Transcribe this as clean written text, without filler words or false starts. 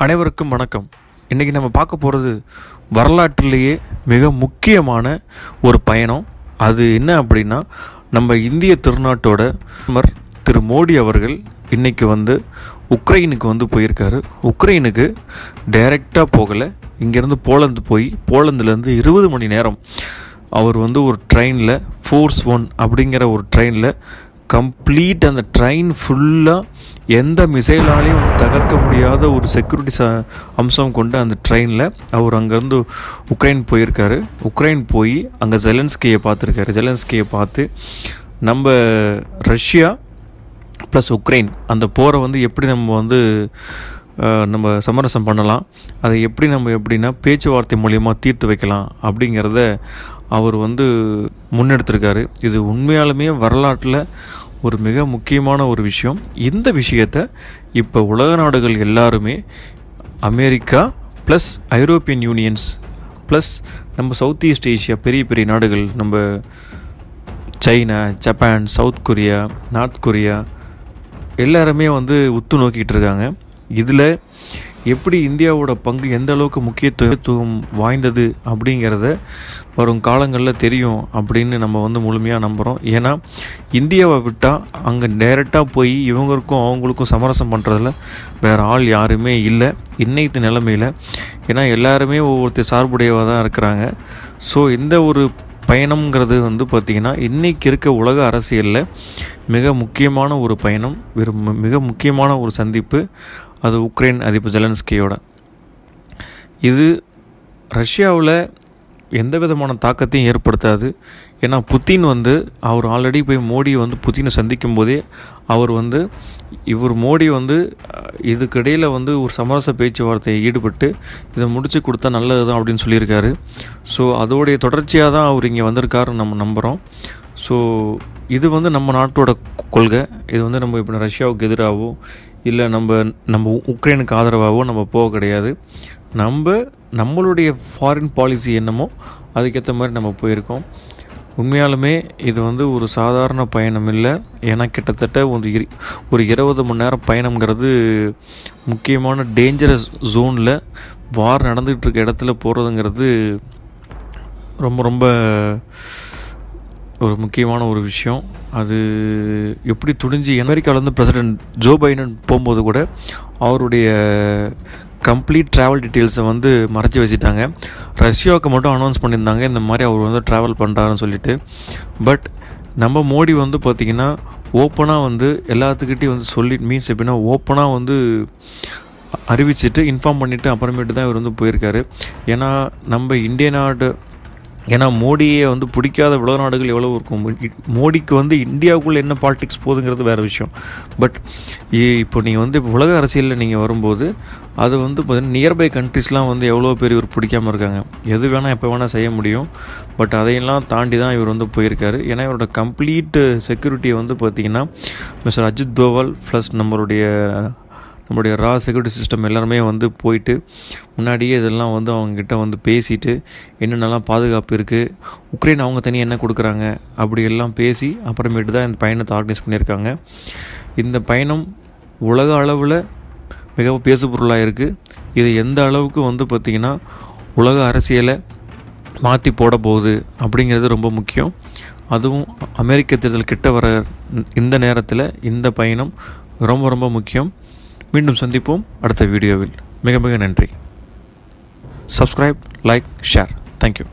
அனைவருக்கும் வணக்கம். இன்றைக்கி நம்ம பார்க்க போகிறது வரலாற்றிலேயே மிக முக்கியமான ஒரு பயணம். அது என்ன அப்படின்னா, நம்ம இந்திய திருநாட்டோட பிரதமர் திரு மோடி அவர்கள் இன்றைக்கி உக்ரைனுக்கு போயிருக்காரு. உக்ரைனுக்கு டைரெக்டாக போகலை, இங்கேருந்து போலந்து போய் போலந்துலேருந்து 20 மணி நேரம் அவர் ஒரு ட்ரெயினில் ஃபோர்ஸ் 1 அப்படிங்கிற ஒரு ட்ரெயினில் கம்ப்ளீட் அந்த ட்ரெயின் ஃபுல்லாக எந்த மிசைலாலையும் தகர்க்க முடியாத ஒரு செக்யூரிட்டி அம்சம் கொண்ட அந்த ட்ரெயினில் அவர் அங்கேருந்து உக்ரைன் போயிருக்காரு. உக்ரைன் போய் அங்கே ஜெலன்ஸ்கியை பார்த்துருக்காரு. ஜெலன்ஸ்கியை பார்த்து நம்ம ரஷ்யா ப்ளஸ் உக்ரைன் அந்த போரை எப்படி நம்ம சமரசம் பண்ணலாம், அதை எப்படி எப்படின்னா பேச்சுவார்த்தை மூலயமா தீர்த்து வைக்கலாம் அப்படிங்கிறத அவர் முன்னெடுத்திருக்காரு. இது உண்மையாலுமே வரலாற்றில் ஒரு மிக முக்கியமான ஒரு விஷயம். இந்த விஷயத்தை இப்போ உலக நாடுகள் எல்லாருமே, America plus European unions plus நம்ம சவுத் ஈஸ்ட் ஏஷியா பெரிய பெரிய நாடுகள், நம்ம China, Japan, south Korea, north Korea எல்லாருமே உத்து நோக்கிட்டு இருக்காங்க. இதில் எப்படி இந்தியாவோட பங்கு எந்த அளவுக்கு முக்கியத்துவம் வாய்ந்தது அப்படிங்கிறத வரும் காலங்களில் தெரியும் அப்படின்னு நம்ம முழுமையாக நம்புகிறோம். ஏன்னா இந்தியாவை விட்டால் அங்கே டைரெக்டாக போய் இவங்களுக்கும் அவங்களுக்கும் சமரசம் பண்ணுறதுல வேறு ஆள் யாருமே இல்லை இன்னைக்கு நிலைமையில். ஏன்னா எல்லாருமே ஒவ்வொருத்தர் சார்புடையவாக தான் இருக்கிறாங்க. ஸோ இந்த ஒரு பயணம்ங்கிறது பார்த்திங்கன்னா இன்றைக்கி இருக்க உலக அரசியலில் மிக முக்கியமான ஒரு பயணம், மிக முக்கியமான ஒரு சந்திப்பு. அது உக்ரைன் அதிபர் ஜெலன்ஸ்கியோட. இது ரஷ்யாவில் எந்த விதமான தாக்கத்தையும் ஏற்படுத்தாது. ஏன்னா புத்தின் அவர் ஆல்ரெடி போய் மோடி புத்தினை சந்திக்கும் போதே அவர் இவர் மோடி இதுக்கிடையில் ஒரு சமரச பேச்சுவார்த்தையை ஈடுபட்டு இதை முடித்து கொடுத்தா நல்லது தான் அப்படின்னு சொல்லியிருக்காரு. ஸோ அதோடைய தொடர்ச்சியாக தான் அவர் இங்கே வந்திருக்காருன்னு நம்ம நம்புகிறோம். ஸோ இது நம்ம நாட்டோட கொள்கை. இது நம்ம இப்போ ரஷ்யாவுக்கு எதிராகவோ இல்லை நம்ம உக்ரைனுக்கு ஆதரவாகவோ நம்ம போக கிடையாது. நம்மளுடைய ஃபாரின் பாலிசி என்னமோ அதுக்கேற்ற மாதிரி நம்ம போயிருக்கோம். உண்மையாலுமே இது ஒரு சாதாரண பயணம் இல்லை. ஏன்னா கிட்டத்தட்ட ஒரு 20 மணி நேரம் பயணம்ங்கிறது முக்கியமான டேஞ்சரஸ் ஜோனில் வார் நடந்துகிட்டு இருக்க இடத்துல போகிறதுங்கிறது ரொம்ப ரொம்ப ஒரு முக்கியமான ஒரு விஷயம். அது எப்படி துணிஞ்சு அமெரிக்காவிலேருந்து பிரசிடென்ட் ஜோ பைடன் போகும்போது கூட அவருடைய கம்ப்ளீட் ட்ராவல் டீட்டெயில்ஸை மறைச்சி வச்சுட்டாங்க. ரஷ்யாவுக்கு மட்டும் அனௌன்ஸ் பண்ணியிருந்தாங்க இந்த மாதிரி அவர் ட்ராவல் பண்ணுறாருன்னு சொல்லிட்டு. பட் நம்ம மோடி பார்த்திங்கன்னா ஓப்பனாக எல்லாத்துக்கிட்டையும் சொல்லி மீன்ஸ் எப்படின்னா ஓப்பனாக அறிவிச்சிட்டு இன்ஃபார்ம் பண்ணிவிட்டு அப்புறமேட்டு தான் இவர் போயிருக்காரு. ஏன்னா நம்ம இந்திய நாடு, ஏன்னா மோடியை பிடிக்காத உலக நாடுகள் எவ்வளோ இருக்கும். மோடிக்கு இந்தியாவுக்குள்ளே என்ன பாலிடிக்ஸ் போகுதுங்கிறது வேறு விஷயம். பட் இப்போ நீங்கள் உலக அரசியலில் நீங்கள் வரும்போது அது பார்த்தீங்கன்னா நியர்பை கண்ட்ரிஸ்லாம் எவ்வளோ பேர் இவர் பிடிக்காமல் இருக்காங்க. எது வேணால் எப்போ வேணால் செய்ய முடியும். பட் அதையெல்லாம் தாண்டி தான் இவர் போயிருக்காரு. ஏன்னா இவரோட கம்ப்ளீட் செக்யூரிட்டியை பார்த்திங்கன்னா மிஸ்டர் அஜித் தோவல் ப்ளஸ் நம்மளுடைய ரா செக்யூரிட்டி சிஸ்டம் எல்லாருமே போயிட்டு முன்னாடியே இதெல்லாம் அவங்கக்கிட்ட பேசிட்டு என்னென்னலாம் பாதுகாப்பு இருக்குது, உக்ரைன் அவங்க தனியாக என்ன கொடுக்குறாங்க அப்படி எல்லாம் பேசி அப்புறமேட்டு தான் இந்த பயணத்தை ஆர்கனைஸ் பண்ணியிருக்காங்க. இந்த பயணம் உலக அளவில் மிக பேசுபொருளாக இருக்குது. இது எந்த அளவுக்கு பார்த்திங்கன்னா உலக அரசியலை மாற்றி போட போகுது அப்படிங்கிறது ரொம்ப முக்கியம். அதுவும் அமெரிக்க தேர்தல் கிட்ட வர இந்த நேரத்தில் இந்த பயணம் ரொம்ப ரொம்ப முக்கியம். மீண்டும் சந்திப்போம் அடுத்த வீடியோவில். மிக மிக நன்றி. Subscribe, like, share. தேங்க்யூ.